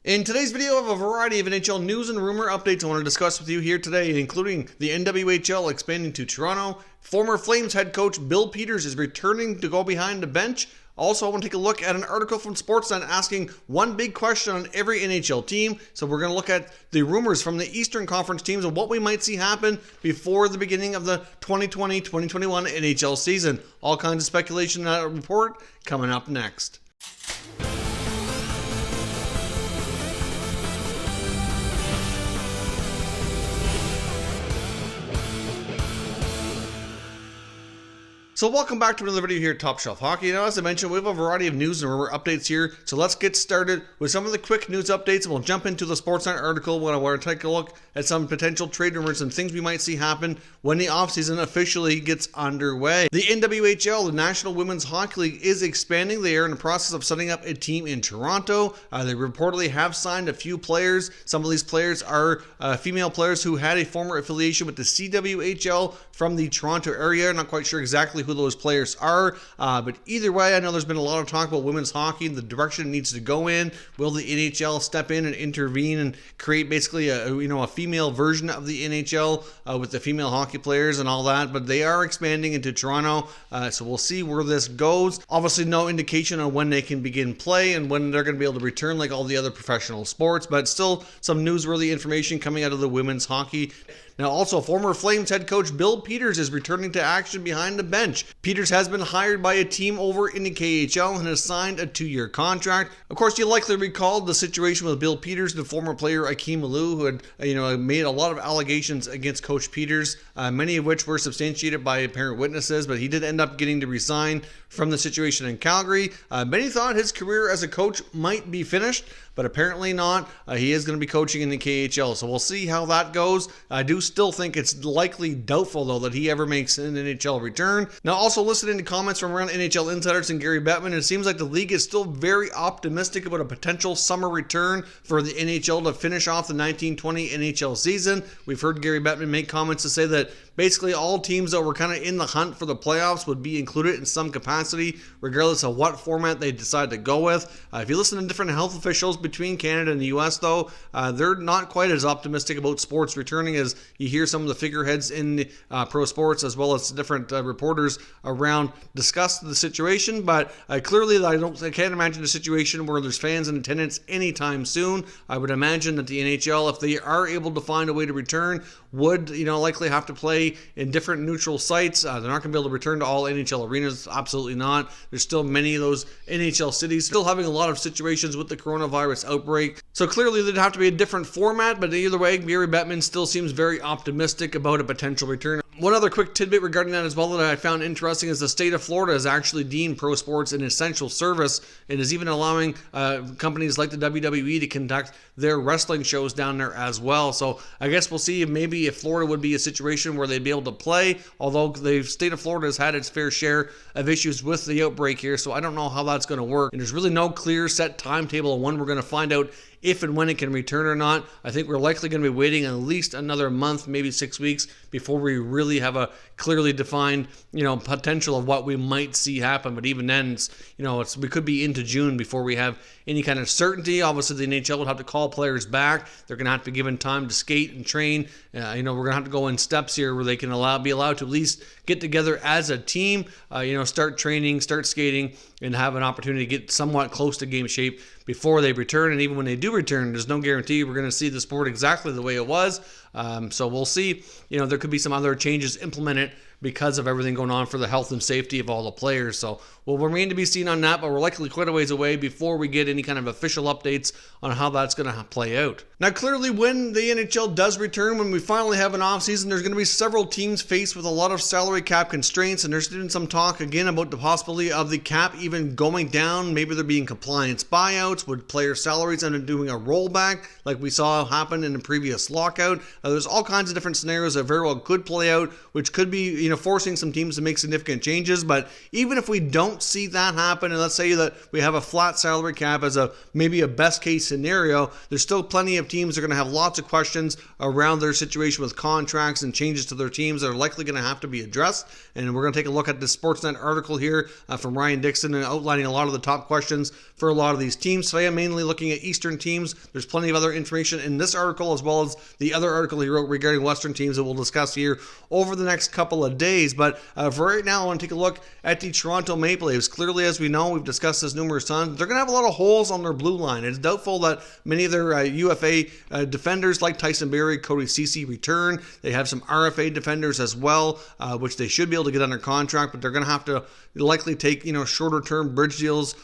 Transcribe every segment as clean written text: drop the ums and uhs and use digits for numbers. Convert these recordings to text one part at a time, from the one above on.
In today's video, I have a variety of NHL news and rumor updates I want to discuss with you here today, including the NWHL expanding to Toronto. Former Flames head coach Bill Peters is returning to go behind the bench. Also, I want to take a look at an article from Sportsnet asking one big question on every NHL team. So we're going to look at the rumors from the Eastern Conference teams and what we might see happen before the beginning of the 2020-2021 NHL season. All kinds of speculation in that report coming up next. So welcome back to another video here at Top Shelf Hockey. Now, as I mentioned, we have a variety of news and rumor updates here. So let's get started with some of the quick news updates, and we'll jump into the Sportsnet article when I want to take a look at some potential trade rumors and things we might see happen when the offseason officially gets underway. The NWHL, the National Women's Hockey League, is expanding. They are in the process of setting up a team in Toronto. They reportedly have signed a few players. Some of these players are female players who had a former affiliation with the CWHL from the Toronto area. Not quite sure exactly who those players are, but either way, I know there's been a lot of talk about women's hockey and the direction it needs to go in. Will the NHL step in and intervene and create basically a female version of the NHL with the female hockey players and all that? But they are expanding into Toronto, so we'll see where this goes. Obviously, no indication on when they can begin play and when they're going to be able to return like all the other professional sports, but still some newsworthy information coming out of the women's hockey. Now, also, former Flames head coach Bill Peters is returning to action behind the bench. Peters has been hired by a team over in the KHL and has signed a 2-year contract. Of course, you likely recall the situation with Bill Peters and the former player Akeem Alou, who had made a lot of allegations against Coach Peters, many of which were substantiated by apparent witnesses, but he did end up getting to resign from the situation in Calgary. Many thought his career as a coach might be finished, but apparently not. He is going to be coaching in the KHL, so we'll see how that goes. I do still think it's likely doubtful, though, that he ever makes an NHL return. Now, also listening to comments from around NHL insiders and Gary Bettman, it seems like the league is still very optimistic about a potential summer return for the NHL to finish off the 1920 NHL season. We've heard Gary Bettman make comments to say that basically all teams that were kind of in the hunt for the playoffs would be included in some capacity, regardless of what format they decide to go with. If you listen to different health officials between Canada and the US, though, they're not quite as optimistic about sports returning as you hear some of the figureheads in pro sports, as well as different reporters around discuss the situation. But clearly, I can't imagine a situation where there's fans in attendance anytime soon. I would imagine that the NHL, if they are able to find a way to return, would likely have to play in different neutral sites. They're not going to be able to return to all NHL arenas. Absolutely not. There's still many of those NHL cities still having a lot of situations with the coronavirus outbreak. So clearly there'd have to be a different format, but either way, Gary Bettman still seems very optimistic about a potential return. One other quick tidbit regarding that as well that I found interesting is the state of Florida has actually deemed pro sports an essential service and is even allowing companies like the WWE to conduct their wrestling shows down there as well. So I guess we'll see if Florida would be a situation where they'd be able to play, although the state of Florida has had its fair share of issues with the outbreak here, so I don't know how that's going to work. And there's really no clear set timetable on when we're going to find out if and when it can return or not. I think we're likely going to be waiting at least another month, maybe 6 weeks, before we really have a clearly defined, potential of what we might see happen. But even then, we could be into June before we have any kind of certainty. Obviously, the NHL would have to call players back. They're going to have to be given time to skate and train. We're going to have to go in steps here where they can be allowed to at least get together as a team, start training, start skating, and have an opportunity to get somewhat close to game shape before they return. And even when they do return, there's no guarantee we're going to see the sport exactly the way it was. So we'll see. There could be some other changes implemented because of everything going on for the health and safety of all the players. So we'll remain to be seen on that, but we're likely quite a ways away before we get any kind of official updates on how that's going to play out. Now, clearly, when the NHL does return, when we finally have an offseason, there's going to be several teams faced with a lot of salary cap constraints, and there's been some talk again about the possibility of the cap even going down. Maybe there being compliance buyouts. Would player salaries end up doing a rollback like we saw happen in the previous lockout? There's all kinds of different scenarios that very well could play out, which could be, forcing some teams to make significant changes. But even if we don't see that happen, and let's say that we have a flat salary cap as maybe a best case scenario, there's still plenty of teams that are going to have lots of questions around their situation with contracts and changes to their teams that are likely going to have to be addressed. And we're going to take a look at the Sportsnet article here from Ryan Dixon and outlining a lot of the top questions for a lot of these teams. Today I'm mainly looking at Eastern teams. There's plenty of other information in this article as well as the other article he wrote regarding Western teams that we'll discuss here over the next couple of days. But for right now, I want to take a look at the Toronto Maple Leafs. Clearly, as we know, we've discussed this numerous times, they're going to have a lot of holes on their blue line. It's doubtful that many of their UFA defenders like Tyson Barrie, Cody Ceci return. They have some RFA defenders as well, which they should be able to get under contract, but they're going to have to likely take shorter term bridge deals,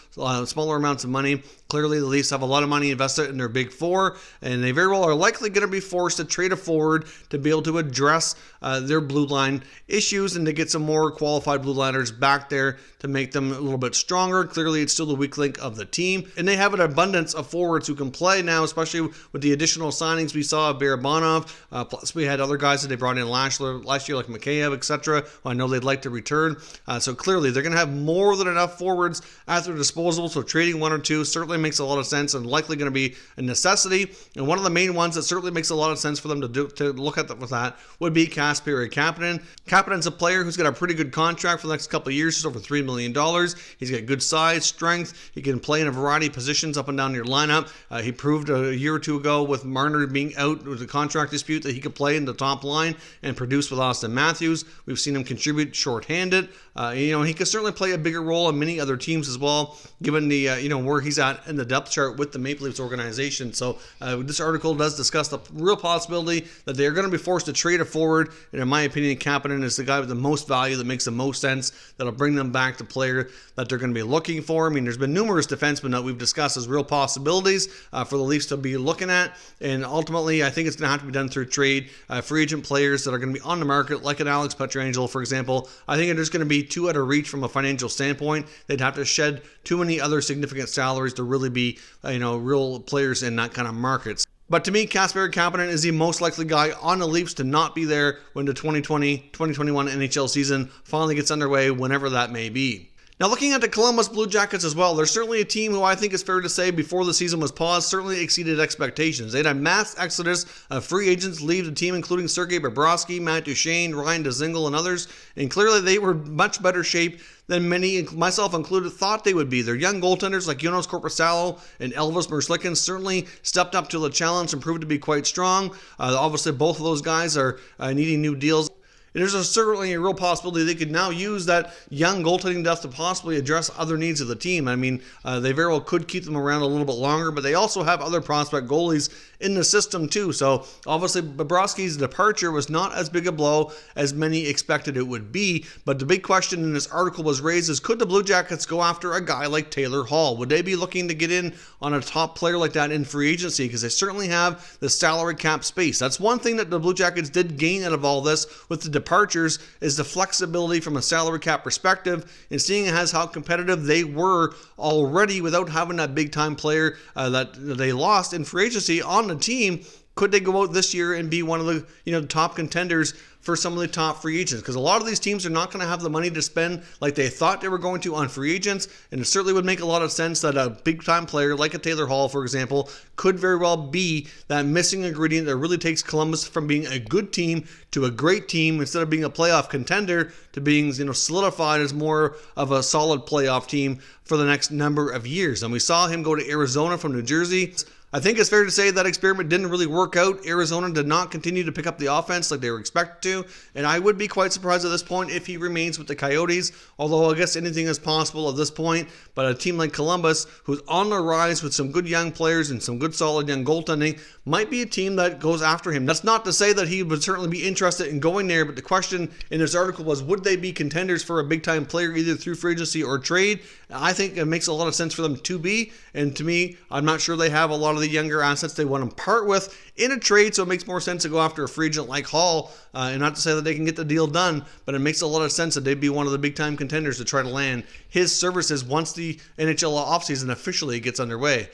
smaller amounts of money. Clearly, the Leafs have a lot of money invested in their big four, and they very well are likely going to be forced to trade a forward to be able to address their blue line issues and to get some more qualified blue liners back there to make them a little bit stronger. Clearly, it's still the weak link of the team, and they have an abundance of forwards who can play now, especially with the additional signings we saw of Barabanov. Plus, we had other guys that they brought in last year like Mikheyev, etc., who I know they'd like to return. So clearly, they're going to have more than enough forwards at their disposal, so trading one or two certainly makes a lot of sense and likely going to be a necessity. And one of the main ones that certainly makes a lot of sense for them to look at with that would be Kasperi Kapanen. Kapanen's a player who's got a pretty good contract for the next couple of years, just over $3 million. He's got good size, strength. He can play in a variety of positions up and down your lineup. He proved a year or two ago with Marner being out with a contract dispute that he could play in the top line and produce with Austin Matthews. We've seen him contribute shorthanded. He could certainly play a bigger role on many other teams as well, given the where he's at in the depth chart with the Maple Leafs organization. So this article does discuss the real possibility that they're going to be forced to trade a forward, and in my opinion, Kapanen is the guy with the most value that makes the most sense, that'll bring them back to player that they're going to be looking for. I mean, there's been numerous defensemen that we've discussed as real possibilities for the Leafs to be looking at, and ultimately I think it's going to have to be done through trade. Free agent players that are going to be on the market, like an Alex Pietrangelo, for example, I think it's going to be too out of reach from a financial standpoint. They'd have to shed too many other significant salaries to really be real players in that kind of markets. But to me, Kasperi Kapanen is the most likely guy on the Leafs to not be there when the 2020-2021 NHL season finally gets underway, whenever that may be. Now, looking at the Columbus Blue Jackets as well, they're certainly a team who I think is fair to say before the season was paused certainly exceeded expectations. They had a mass exodus of free agents leave the team, including Sergei Bobrovsky, Matt Duchene, Ryan Dzingel, and others. And clearly they were much better shape than many, myself included, thought they would be. Their young goaltenders like Jonas Korpisalo and Elvis Merzlikins certainly stepped up to the challenge and proved to be quite strong. Obviously, both of those guys are needing new deals. There's certainly a real possibility they could now use that young goaltending depth to possibly address other needs of the team. I mean, they very well could keep them around a little bit longer, but they also have other prospect goalies in the system too. So obviously Bobrovsky's departure was not as big a blow as many expected it would be. But the big question in this article was raised is, could the Blue Jackets go after a guy like Taylor Hall? Would they be looking to get in on a top player like that in free agency? Because they certainly have the salary cap space. That's one thing that the Blue Jackets did gain out of all this with the departures, is the flexibility from a salary cap perspective, and seeing as how competitive they were already without having that big time player that they lost in free agency on the team. Could they go out this year and be one of the top contenders for some of the top free agents? Because a lot of these teams are not going to have the money to spend like they thought they were going to on free agents, and it certainly would make a lot of sense that a big-time player like a Taylor Hall, for example, could very well be that missing ingredient that really takes Columbus from being a good team to a great team, instead of being a playoff contender to being solidified as more of a solid playoff team for the next number of years. And we saw him go to Arizona from New Jersey. I think it's fair to say that experiment didn't really work out. Arizona did not continue to pick up the offense like they were expected to, and I would be quite surprised at this point if he remains with the Coyotes, although I guess anything is possible at this point. But a team like Columbus, who's on the rise with some good young players and some good solid young goaltending, might be a team that goes after him. That's not to say that he would certainly be interested in going there, but the question in this article was, would they be contenders for a big-time player either through free agency or trade? I think it makes a lot of sense for them to be, and to me, I'm not sure they have a lot of the younger assets they want to part with in a trade, so it makes more sense to go after a free agent like Hall, and not to say that they can get the deal done, but it makes a lot of sense that they'd be one of the big-time contenders to try to land his services once the NHL offseason officially gets underway.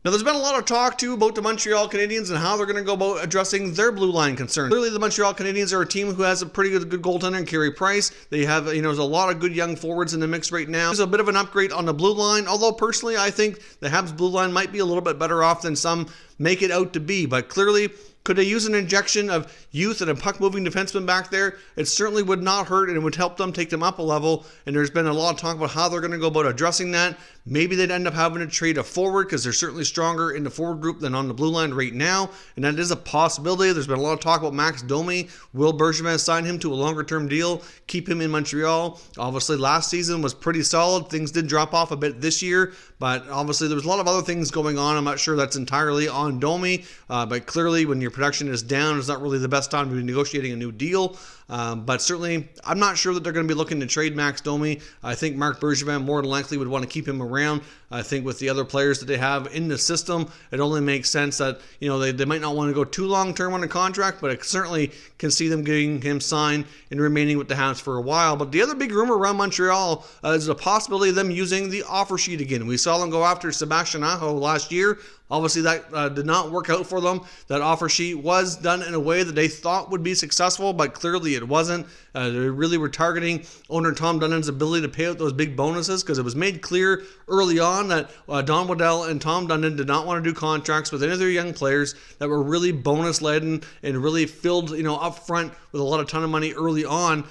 Now, there's been a lot of talk, too, about the Montreal Canadiens and how they're going to go about addressing their blue line concerns. Clearly, the Montreal Canadiens are a team who has a pretty good goaltender in Carey Price. They have, there's a lot of good young forwards in the mix right now. There's a bit of an upgrade on the blue line, although personally, I think the Habs blue line might be a little bit better off than some make it out to be. But clearly, could they use an injection of youth and a puck-moving defenseman back there? It certainly would not hurt, and it would help them take them up a level. And there's been a lot of talk about how they're going to go about addressing that. Maybe they'd end up having to trade a forward because they're certainly stronger in the forward group than on the blue line right now. And that is a possibility. There's been a lot of talk about Max Domi. Will Bergevin sign him to a longer-term deal, keep him in Montreal? Obviously, last season was pretty solid. Things did drop off a bit this year, but obviously there was a lot of other things going on. I'm not sure that's entirely on Domi, but clearly when your production is down, it's not really the best time to be negotiating a new deal. But certainly, I'm not sure that they're going to be looking to trade Max Domi. I think Marc Bergevin more than likely would want to keep him around. I think with the other players that they have in the system, it only makes sense that they might not want to go too long-term on a contract, but I certainly can see them getting him signed and remaining with the Habs for a while. But the other big rumor around Montreal is the possibility of them using the offer sheet again. We saw them go after Sebastian Aho last year. Obviously, that did not work out for them. That offer sheet was done in a way that they thought would be successful, but clearly it wasn't. They really were targeting owner Tom Dunnan's ability to pay out those big bonuses because it was made clear early on that Don Waddell and Tom Dundon did not want to do contracts with any of their young players that were really bonus-laden and really filled, up front with a lot of ton of money early on,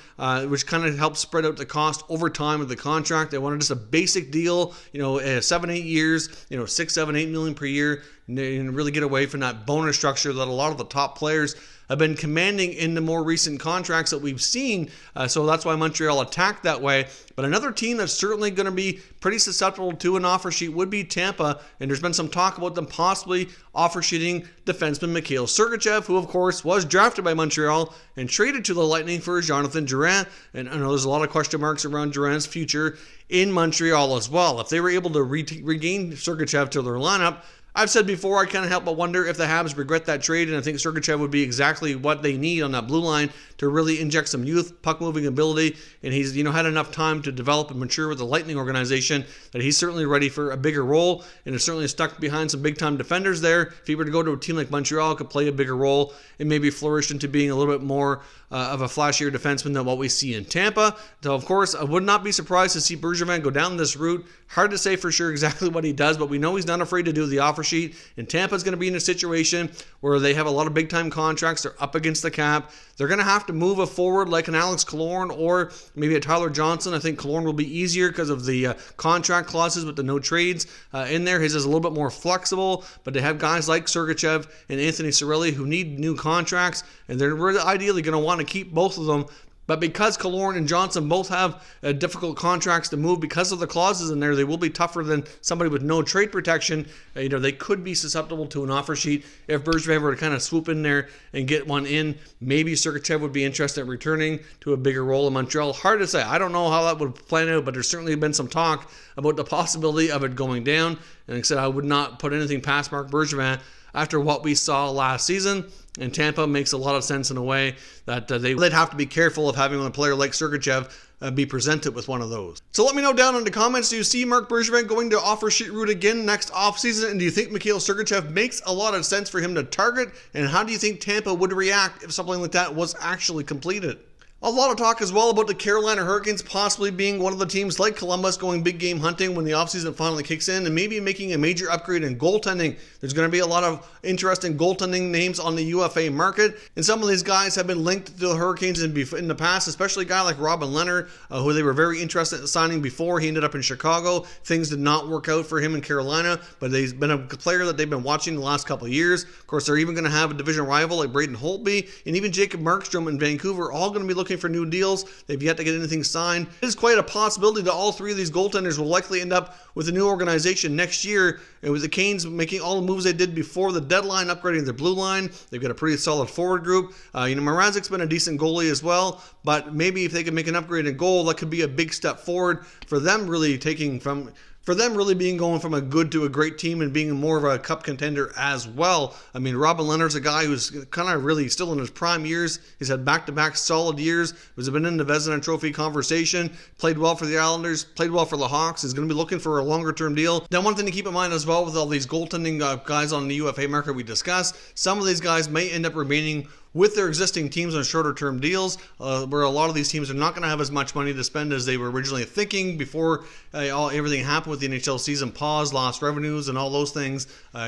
which kind of helped spread out the cost over time of the contract. They wanted just a basic deal, 7-8 years, 6, 7, 8 million per year, and really get away from that bonus structure that a lot of the top players have been commanding in the more recent contracts that we've seen. So that's why Montreal attacked that way. But another team that's certainly going to be pretty susceptible to an offer sheet would be Tampa. And there's been some talk about them possibly offer sheeting defenseman Mikhail Sergachev, who of course was drafted by Montreal and traded to the Lightning for Jonathan Drouin. And I know there's a lot of question marks around Drouin's future in Montreal as well. If they were able to regain Sergachev to their lineup, I've said before, I can't help but wonder if the Habs regret that trade, and I think Sergachev would be exactly what they need on that blue line to really inject some youth, puck-moving ability, and he's had enough time to develop and mature with the Lightning organization that he's certainly ready for a bigger role, and is certainly stuck behind some big-time defenders there. If he were to go to a team like Montreal, could play a bigger role and maybe flourish into being a little bit more of a flashier defenseman than what we see in Tampa. So, of course, I would not be surprised to see Bergevin go down this route. Hard to say for sure exactly what he does, but we know he's not afraid to do the offer sheet. And Tampa's going to be in a situation where they have a lot of big-time contracts. They're up against the cap. They're going to have to move a forward like an Alex Killorn or maybe a Tyler Johnson. I think Killorn will be easier because of the contract clauses with the no trades in there. His is a little bit more flexible, but they have guys like Sergachev and Anthony Cirelli who need new contracts, and they're really ideally going to want to keep both of them. But because Killorn and Johnson both have difficult contracts to move because of the clauses in there, they will be tougher than somebody with no trade protection. They could be susceptible to an offer sheet. If Bergevin were to kind of swoop in there and get one in, maybe Sergachev would be interested in returning to a bigger role in Montreal. Hard to say. I don't know how that would plan out, but there's certainly been some talk about the possibility of it going down. And like I said, I would not put anything past Marc Bergevin after what we saw last season. And Tampa makes a lot of sense in a way that they'd have to be careful of having a player like Sergachev be presented with one of those. So let me know down in the comments, do you see Marc Bergevin going to offer sheet route again next offseason? And do you think Mikhail Sergachev makes a lot of sense for him to target? And how do you think Tampa would react if something like that was actually completed? A lot of talk as well about the Carolina Hurricanes possibly being one of the teams like Columbus going big game hunting when the offseason finally kicks in and maybe making a major upgrade in goaltending. There's going to be a lot of interesting goaltending names on the UFA market, and some of these guys have been linked to the Hurricanes in the past, especially a guy like Robin Leonard, who they were very interested in signing before he ended up in Chicago. Things did not work out for him in Carolina, but he's been a player that they've been watching the last couple of years. Of course, they're even going to have a division rival like Braden Holtby and even Jacob Markstrom in Vancouver, all going to be looking for new deals. They've yet to get anything signed. It is quite a possibility that all three of these goaltenders will likely end up with a new organization next year, and with the Canes making all the moves they did before the deadline, upgrading their blue line. They've got a pretty solid forward group. Mrazek's been a decent goalie as well, but maybe if they can make an upgrade in goal, that could be a big step forward for them, really taking from for them really being going from a good to a great team and being more of a cup contender as well. I mean, Robin Leonard's a guy who's kind of really still in his prime years. He's had back-to-back solid years. He's been in the Vezina Trophy conversation, played well for the Islanders, played well for the Hawks. He's going to be looking for a longer-term deal. Now, one thing to keep in mind as well with all these goaltending guys on the UFA market we discussed, some of these guys may end up remaining with their existing teams on shorter term deals, where a lot of these teams are not going to have as much money to spend as they were originally thinking before everything happened with the NHL season pause, lost revenues, and all those things.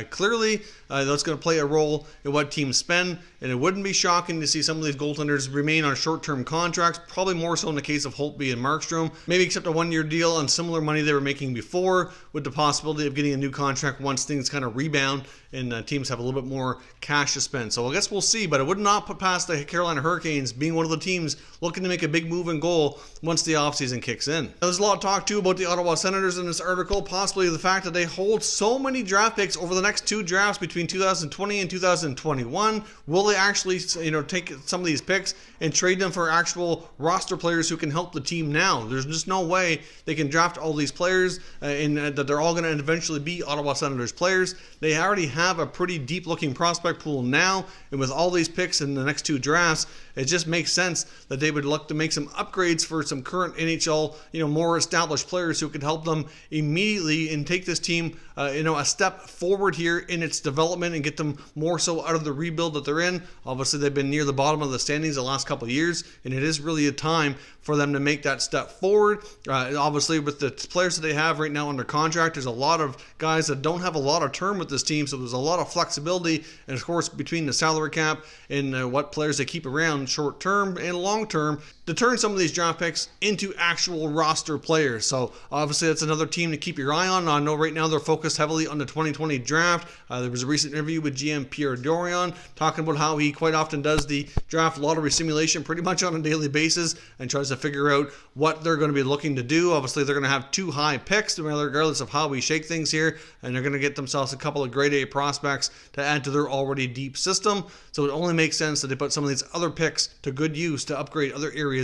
Clearly, that's going to play a role in what teams spend, and it wouldn't be shocking to see some of these goaltenders remain on short-term contracts, probably more so in the case of Holtby and Markstrom, maybe accept a one-year deal on similar money they were making before, with the possibility of getting a new contract once things kind of rebound and teams have a little bit more cash to spend. So I guess we'll see, but it would not put past the Carolina Hurricanes being one of the teams looking to make a big move and goal once the offseason kicks in. Now, there's a lot of talk too about the Ottawa Senators in this article, possibly the fact that they hold so many draft picks over the next two drafts between 2020 and 2021. Will they actually, take some of these picks and trade them for actual roster players who can help the team now? There's just no way they can draft all these players and that they're all going to eventually be Ottawa Senators players. They already have a pretty deep looking prospect pool now, and with all these picks in the next two drafts, it just makes sense that they would look to make some upgrades for some current NHL, more established players who could help them immediately and take this team, a step forward here in its development and get them more so out of the rebuild that they're in. Obviously, they've been near the bottom of the standings the last couple of years, and it is really a time for them to make that step forward. Obviously, with the players that they have right now under contract, there's a lot of guys that don't have a lot of term with this team, so there's a lot of flexibility, and of course, between the salary cap and what players they keep around short term and long term, to turn some of these draft picks into actual roster players. So obviously that's another team to keep your eye on. I know right now they're focused heavily on the 2020 draft. There was a recent interview with GM Pierre Dorion talking about how he quite often does the draft lottery simulation pretty much on a daily basis and tries to figure out what they're going to be looking to do. Obviously they're going to have two high picks regardless of how we shake things here, and they're going to get themselves a couple of grade A prospects to add to their already deep system. So it only makes sense that they put some of these other picks to good use to upgrade other areas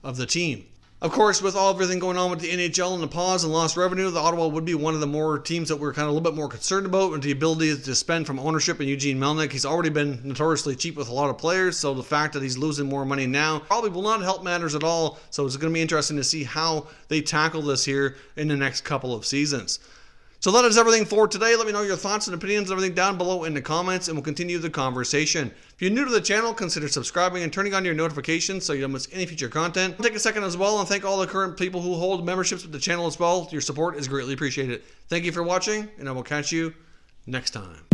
of the team. Of course, with everything going on with the NHL and the pause and lost revenue, the Ottawa would be one of the more teams that we're kind of a little bit more concerned about, and the ability to spend from ownership and Eugene Melnyk. He's already been notoriously cheap with a lot of players, so the fact that he's losing more money now probably will not help matters at all. So it's going to be interesting to see how they tackle this here in the next couple of seasons. So that is everything for today. Let me know your thoughts and opinions and everything down below in the comments, and we'll continue the conversation. If you're new to the channel, consider subscribing and turning on your notifications so you don't miss any future content. I'll take a second as well and thank all the current people who hold memberships with the channel as well. Your support is greatly appreciated. Thank you for watching, and I will catch you next time.